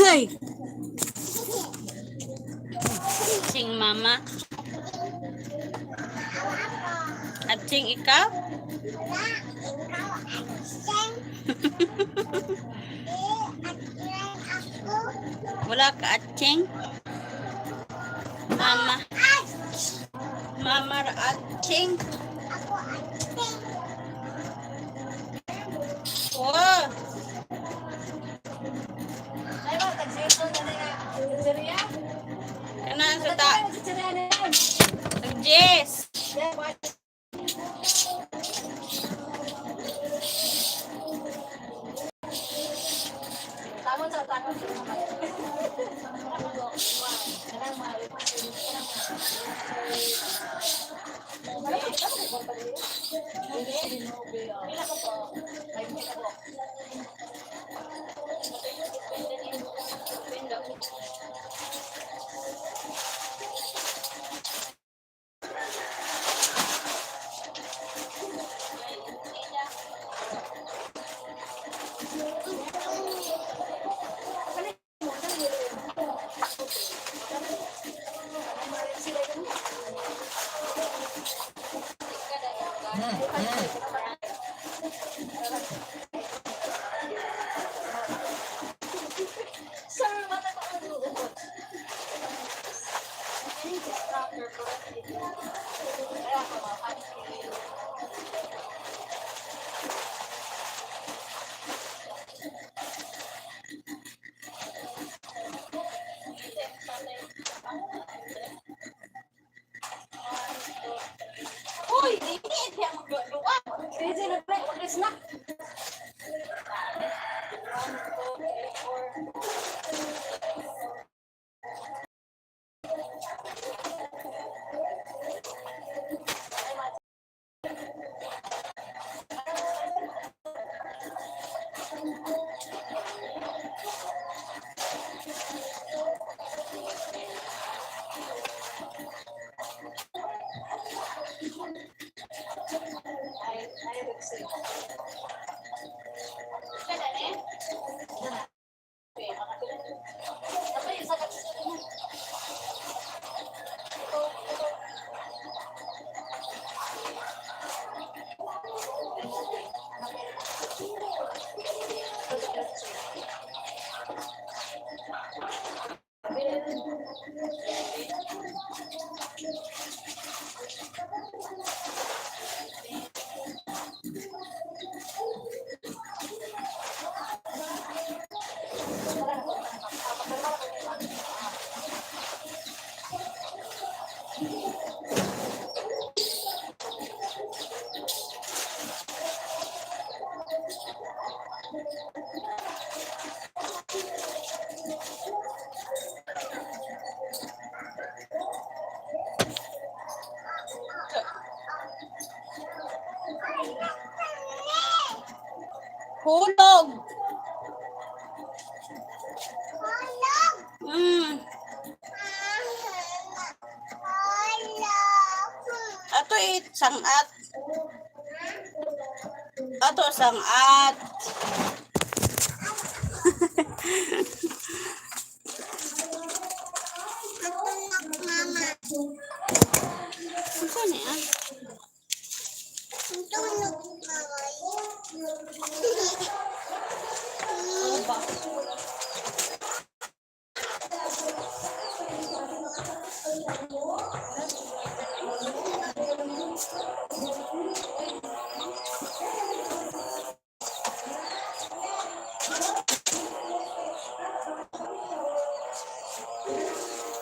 Ay! Atsing mama. Atsing ikaw? Wala ka atsing? Mama. Mama ra atsing. Wow. Kanaan sa ta? Nag-Jess. Hulog. Ato sangat. Ato sangat. Ano niya?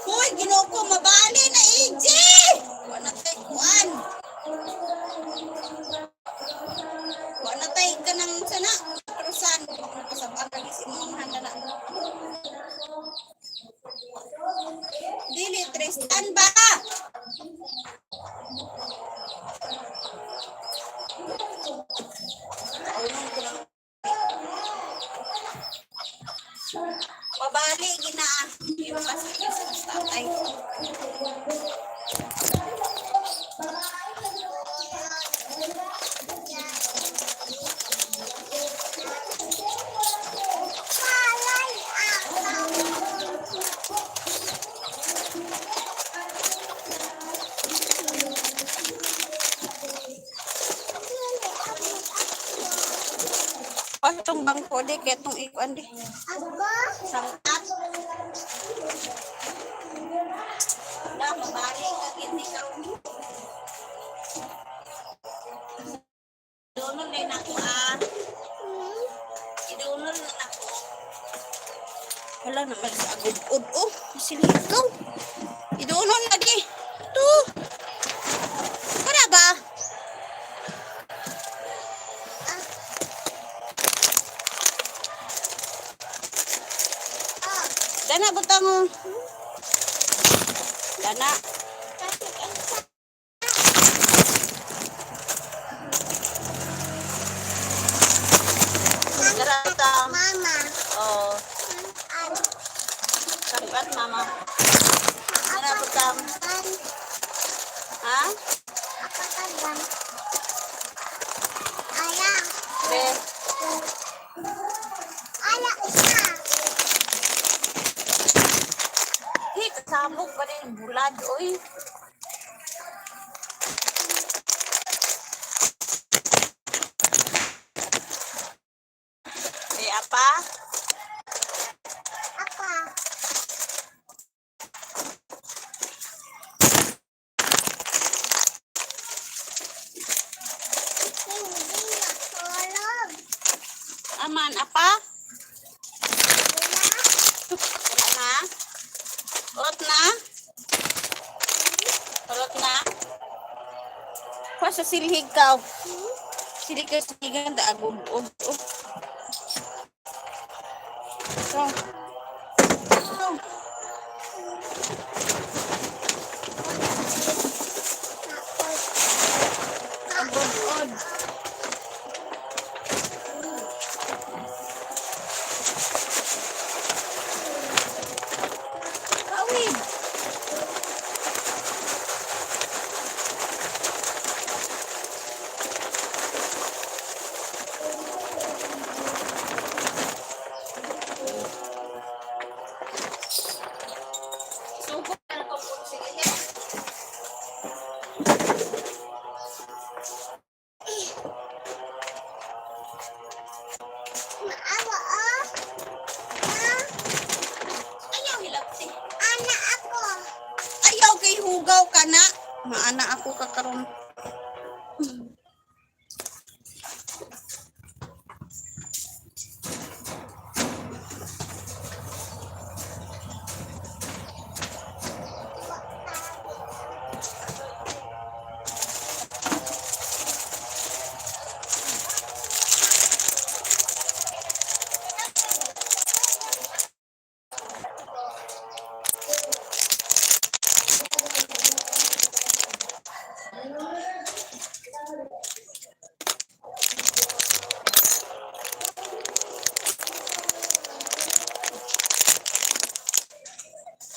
Hoy, ginoko mabali na EJ. Wala tay kuan. Wala tay kanang sana. Perusan pasabag lagi si mong handa na. Dili Tristan ba? Mabali gina. Pasok sa tatay. ang bangko di kaya itong ikuan di. Sangkat. Wala, mabari ka gini ka. Idunol din ako Idunol na ako. Wala naman sa agud-ud. Oh, siligaw. Idunol na di. Ito. Para ba? Dana butang mo. Dana. Daratang. Mama. Oh. Sabat mama. Dana butang. Ha? Apa kadang? Ayah. Ayah isa. Sabog pa rin bulad, oy. Apa? Apa? Hindi natulog. Aman, apa? Wala na? Urot na? Urot na? Sa silhig ka. Silhig ka siligan da agud. So. Agud. Kawid. Hugaw ka na. Maana ako kakaroon.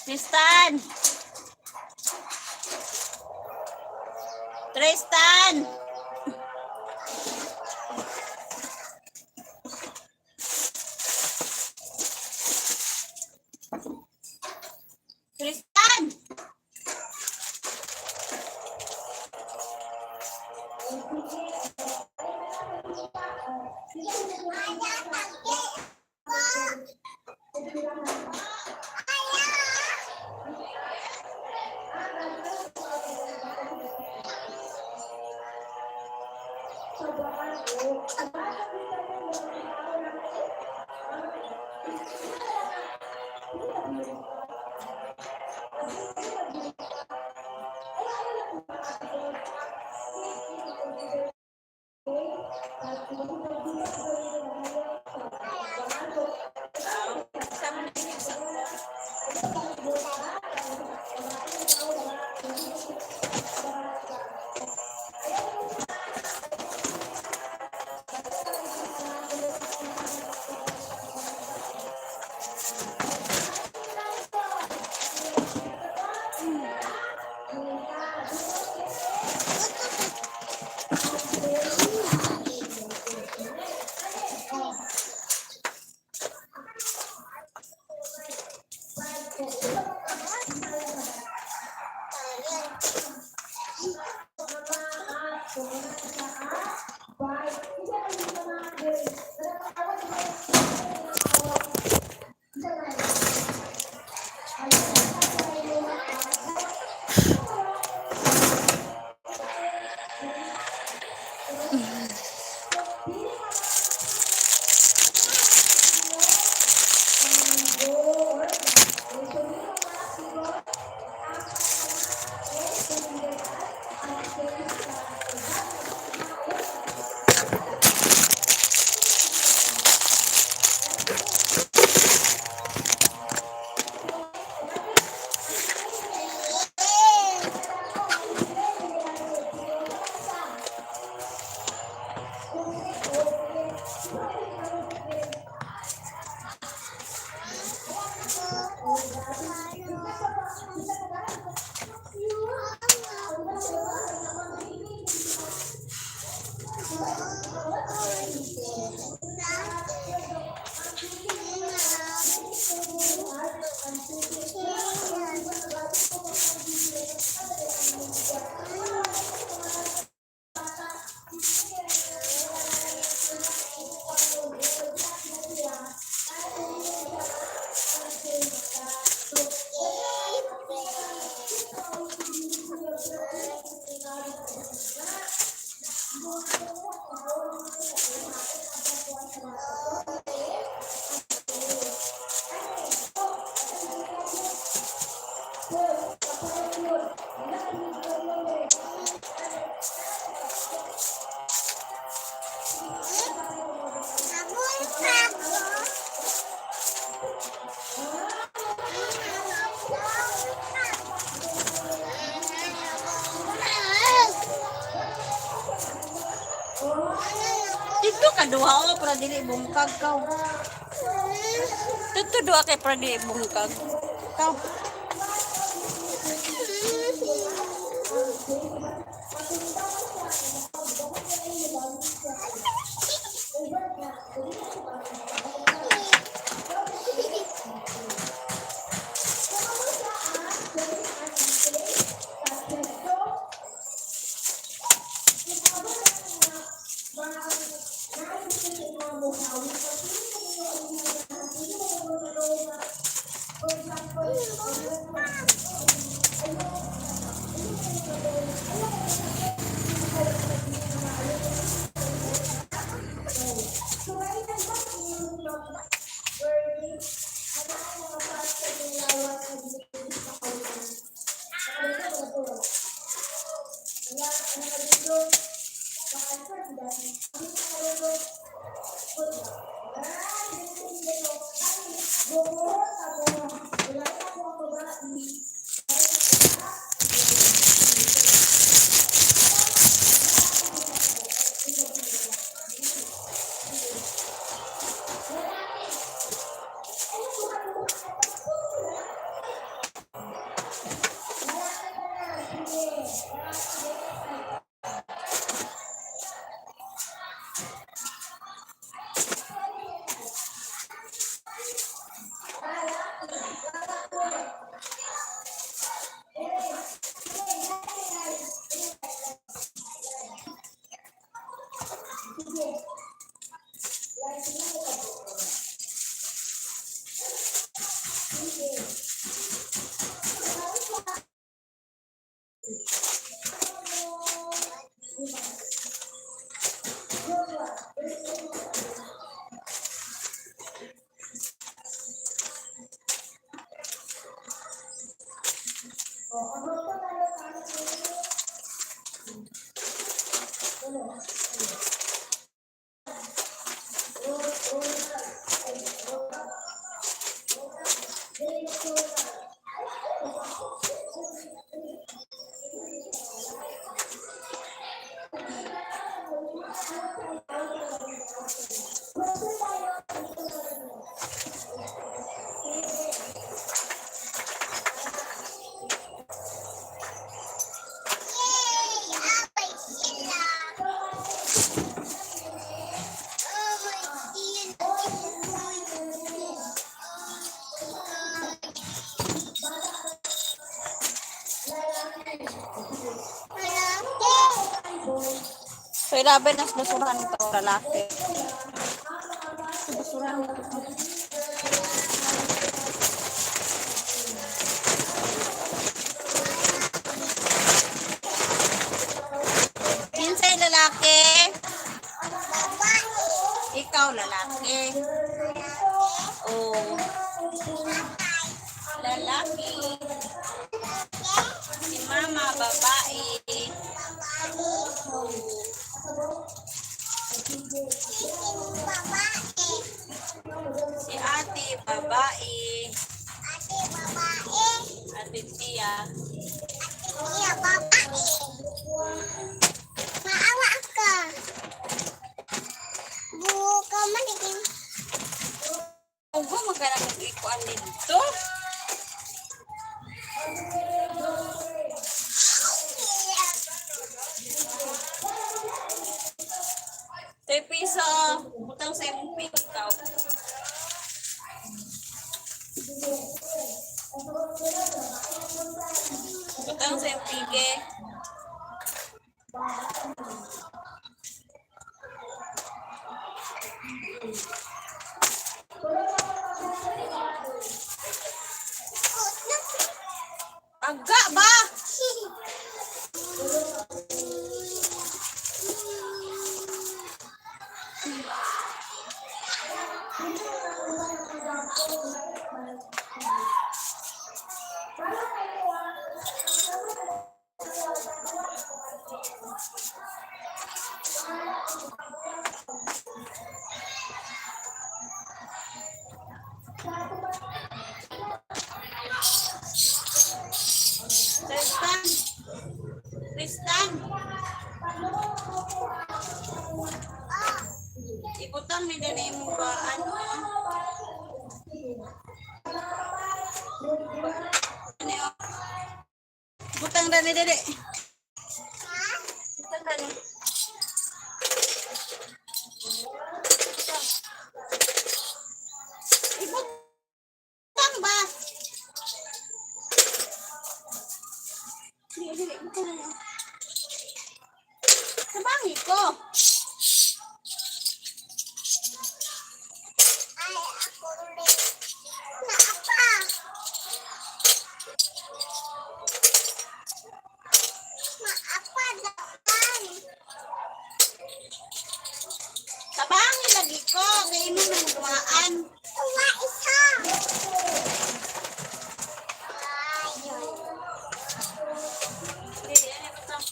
Tristan! Tristan! Tristan! Dito ka duha o para dili bungkag ka. Dito duha kay para dili bungkag. Ka. So, ilaban nas basuran to lalaki. Basuran to. Kinsay lalaki? Ikaw lalaki. Oh. Lalaki. Si mama babae. Si ate babae. Ate Tia. Iya, bapak. Maawa ka. Buka man din. Ugo magkana mag-ikuan dito. Butang sa yung pige. Agak ba? Tristan. Tristan. Ibutang ni dali mo ba ano? Ano yun? Butang dali dali. Butang dali. Ibutang ba? Dili dili butang dali. Sabangi ko. Ay, ako rin. Naapa. Naapa dapan. Sabangi lagi ko. Kaya mo nang dumaan. Tuwa isa. Ayun. Dili ano butang.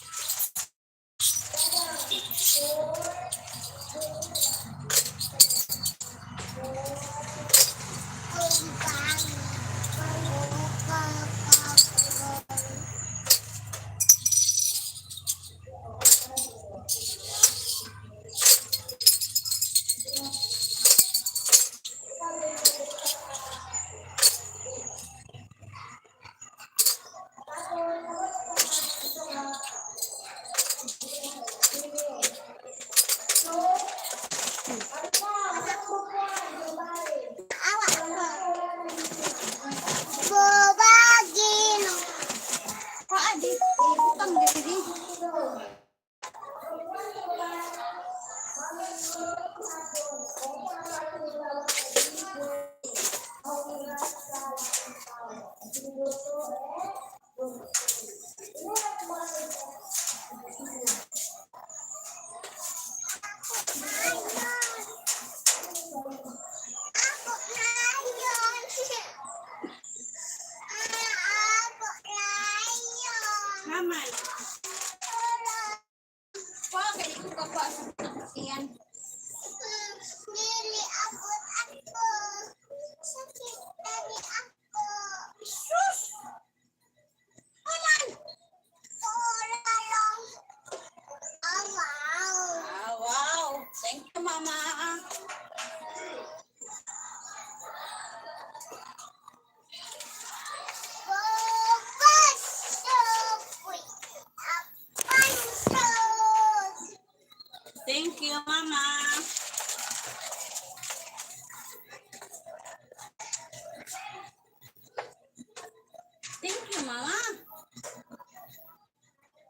Kumbang. Awa ko. Bobagin. Paadi. Butang dili. Ako na yun. Ako na yun. Naman. Pakay ko ka pa sa taksiyan. Dili abot ako. Sakit tadi ako. Sus! Aman! Tora lang. Oh, wow. Ah, wow. Thank you, Mama. Bobas. Sopoy. Apansod. Thank you, Mama. Thank you, Mama.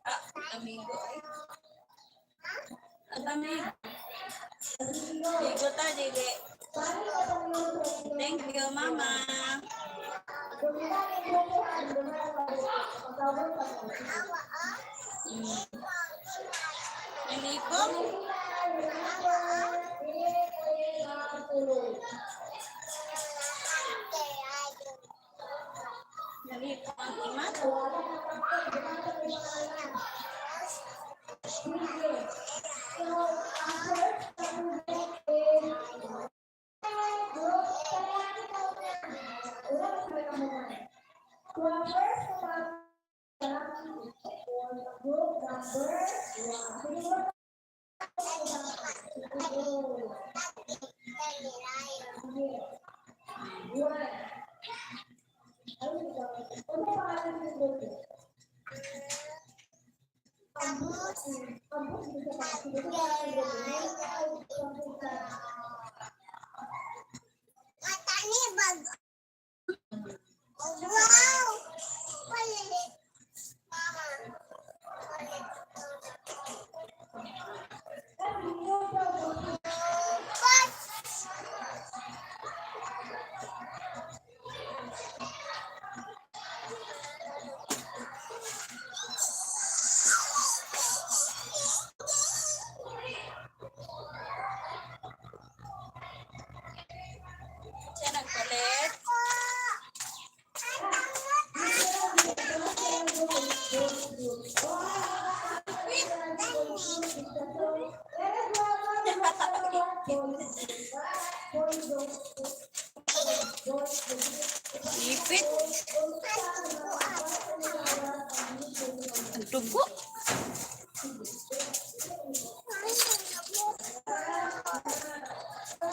Ah, amigo ay. Amigo. Digo ta, dili. Thank you, Mama. Awa, ah. Hindi ko. Dali ko ang imat. Mata ni bag Gupit. Ang dugo.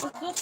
Ugot.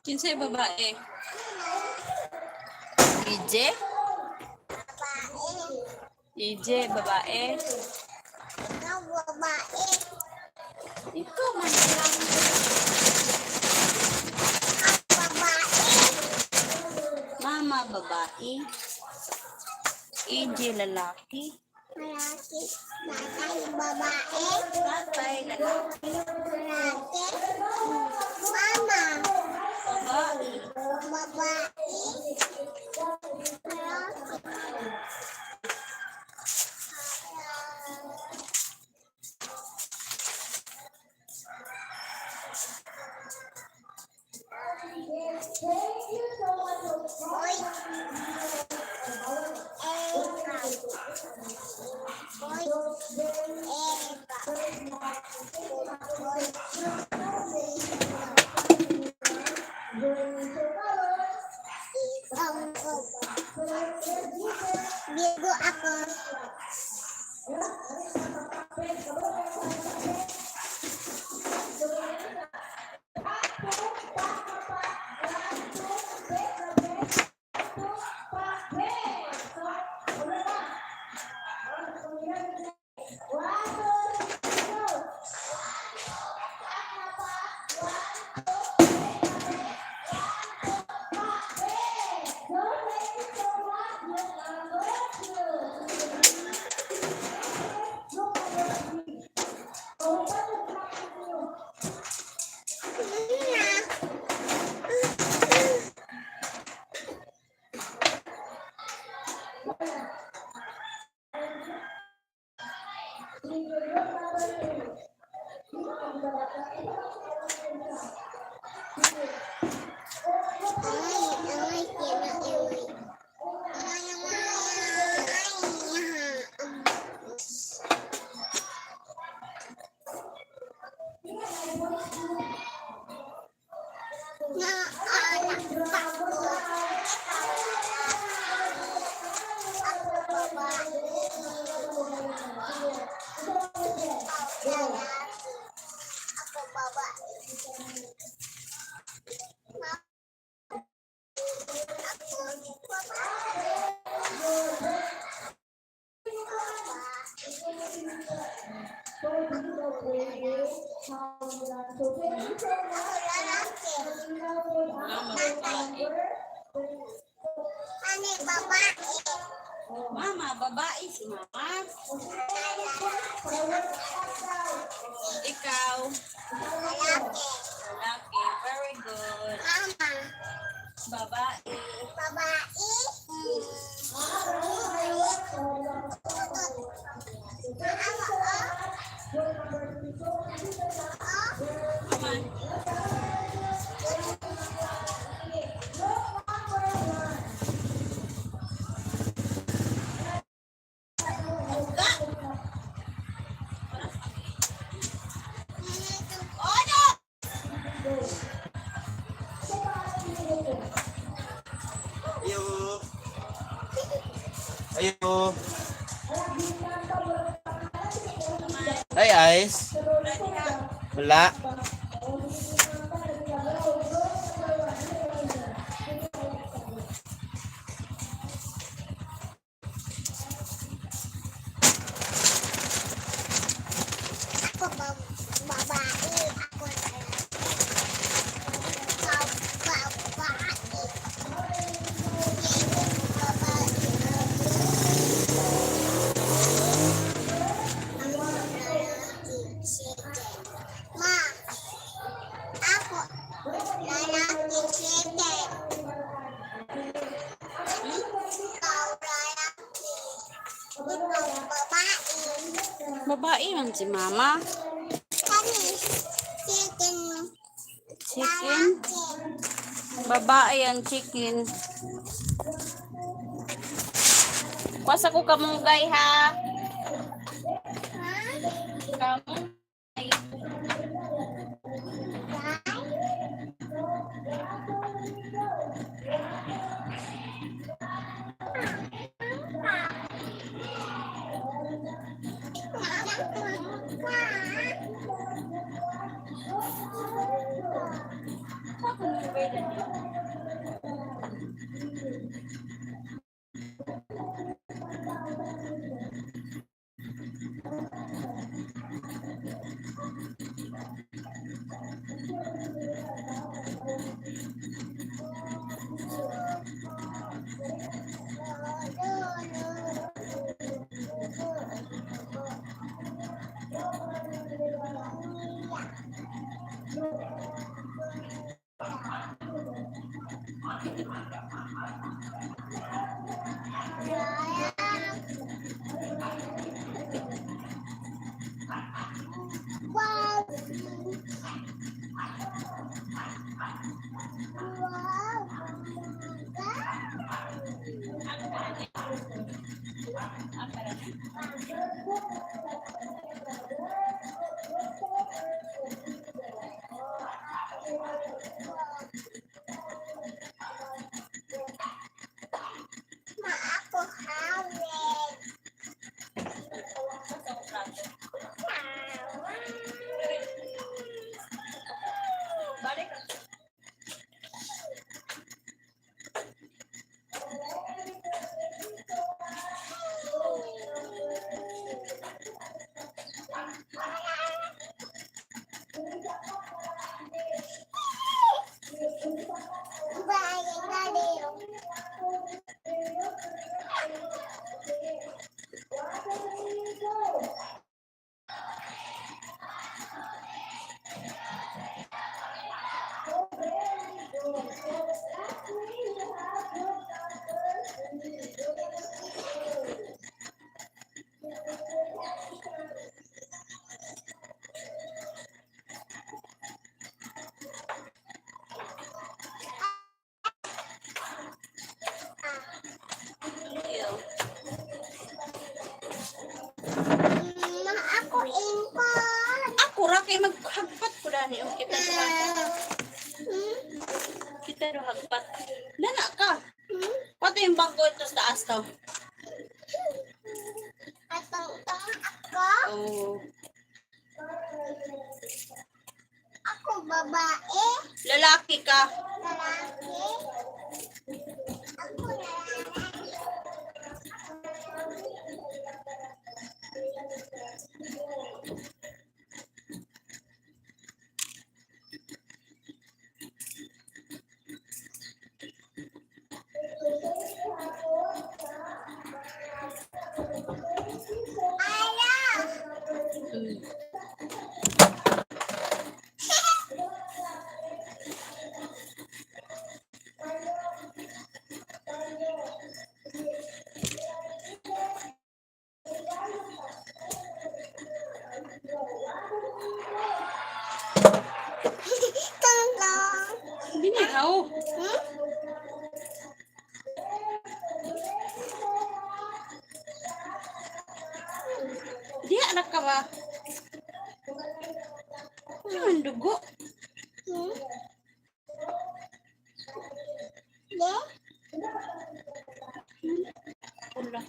Kinsay babae? EJ? EJ, babae. Ikaw man lang. Mama, babae. EJ, lalaki. Tatay, babae. Tatay, lalaki. Mama. Babae. Babae. Bigo ako. Mama, babae si mama. Ikaw. Lalaki. Very good. Babae. Mama. Ayo. Ayo. Ay, Ice. Wala. Ako babae. Ako babae. Ma, ako lalaki chicken. Ikaw lalaki. Ikaw babae. Babae man si mama. Kami chicken Chicken. lalaki. Babae ang chicken. Kuwasa ko kamunggay ha. Ha? Kamunggay. Wow. Ma, ako hawig. Bye, bye. Ma, ako ingkot. Ako ra kay maghagpat ko dani ang kita duha. Kita do hagpat. Nana ka. Pato yung bangko ito sa taas to. Atong ako. Oh. Ako babae. Lalaki ka. Lalaki. Ako lalaki. Ayaw. Mm. Tungkong. Binihaw. Hmm? Di anak ka ba? Ang dugo. Hmm? Le? Pula.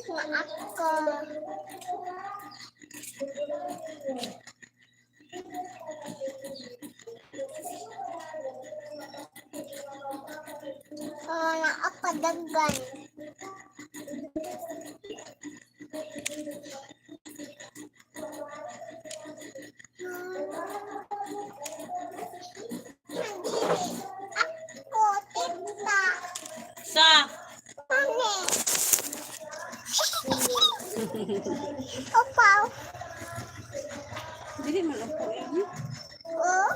Na ako. Na ako dagan. Ako, tita. Sa. Mami. Opaw. Dili man ako ini. Oh.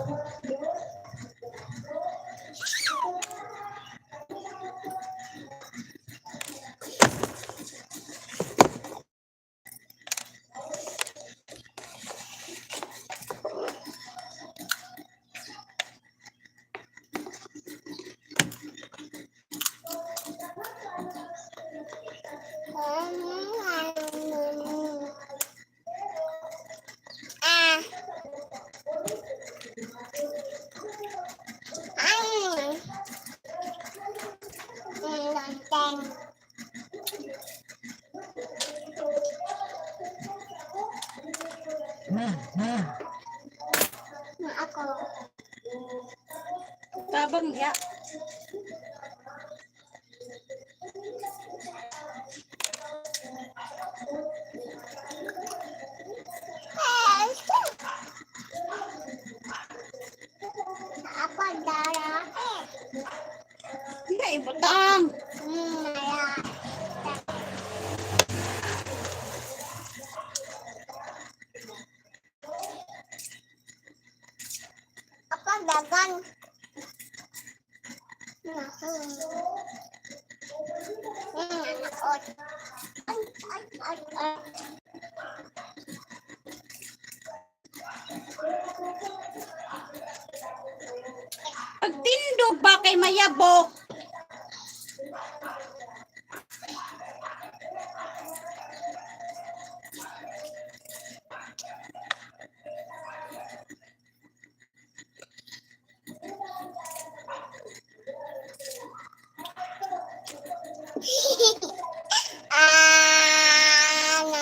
Ah. Lonteng. Na ako. Tabang ya. Apa darah? Hindi ibutang. Naya. Apa dagan? Anak. Ay. Pagtindog ba kay mayabok?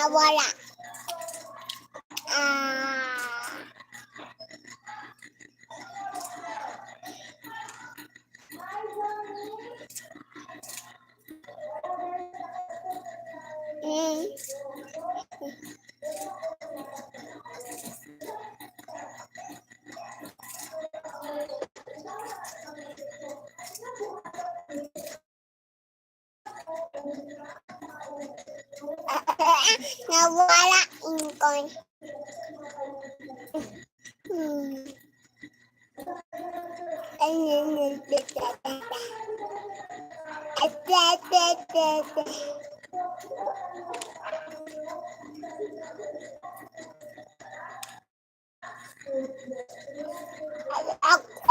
Nawala. Ah. Nawala ingkon. Aku.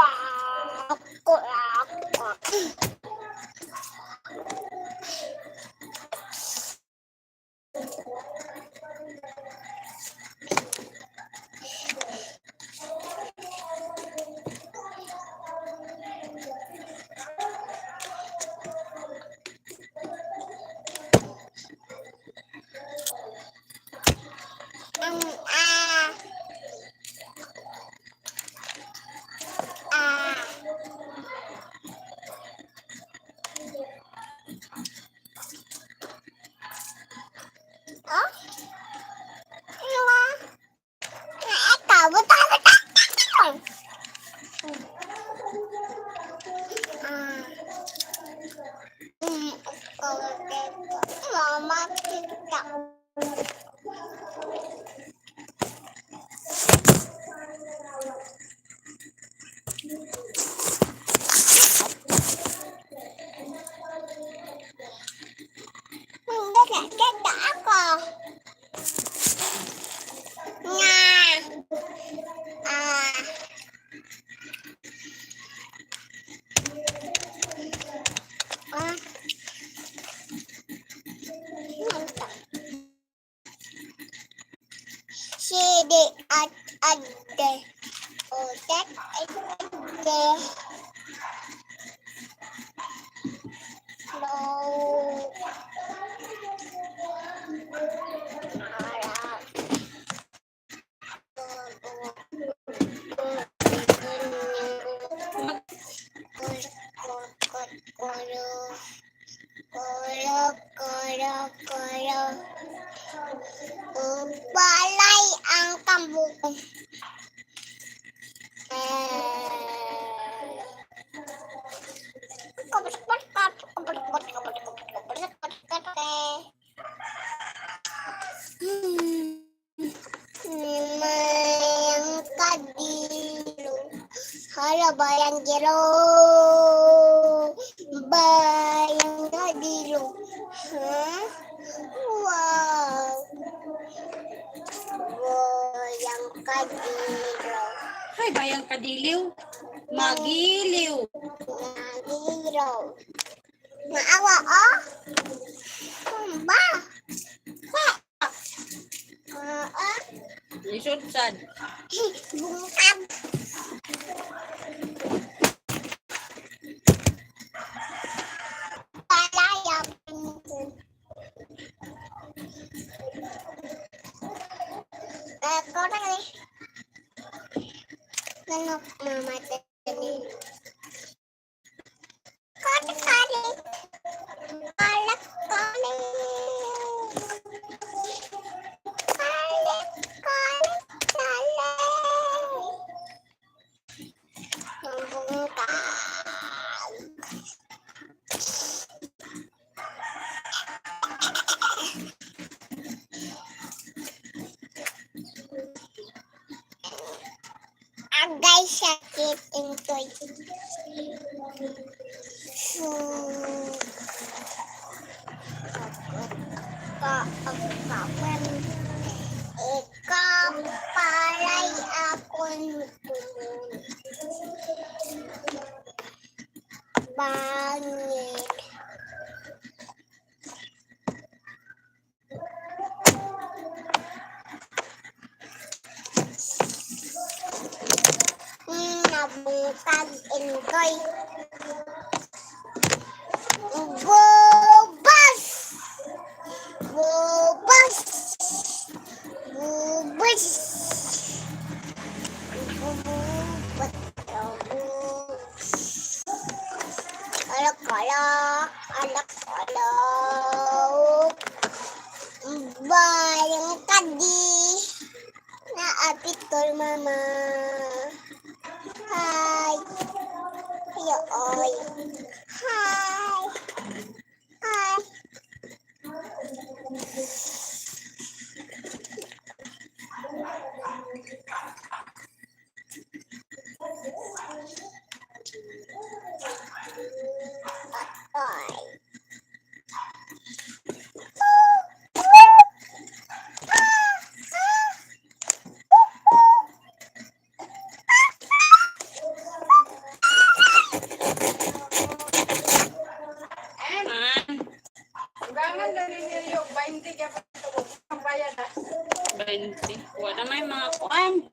Mama kita. Enggak kita aku. Nah. Ah. Ah. Mantap. Sidi ade. Otak ade. Koro. Koro, koro, koro. Balay ang tambok. Mayang kadilo. Hala bayang jero. Bayang kadilo. Huh? Wow. Bayang kadilo. Hay, bayang kadiliw. Magiliw. Kadilo. Maawa oh. Ba? Isudsad. Bungkab. Palayap. Korang ni. Nanok mama tadi. Kali-kali. Kali-kali. Agay sakit intoy. Kapan ikaw palay akong tulon. Bangit. Nabungkag intoy. Bubas! Bubas! Bubas! Bubas! Alak-alak! Alak-alak! Bayang kadi! Naapitol mama! Hi! Ayo, oi! Hi! Hi! Oi! Man, 20. Wala may mga kuan.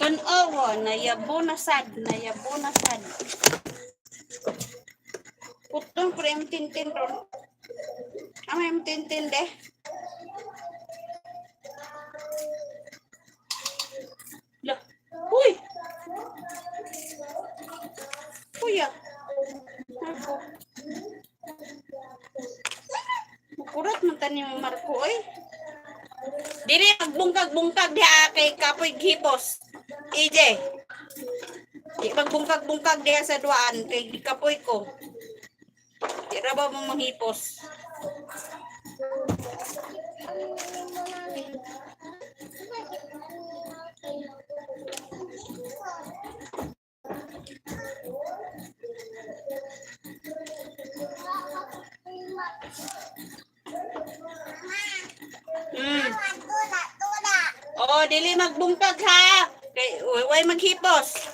Kan-awa, nayabo na sad. Putong pre yung tintin ron. Ama yung tintin deh. Lah, uy! kuya. Marco. Makurat man tani mo Marco oy. Diri magbungkag-bungkag diha kay kapoy hipos. EJ. Di magbungkag-bungkag diha sa duaan kay kapoy ko. Di ra ba mo manghipos? Tuna, tuna. Oh, dili magbungkag ha. Kay way maghipos.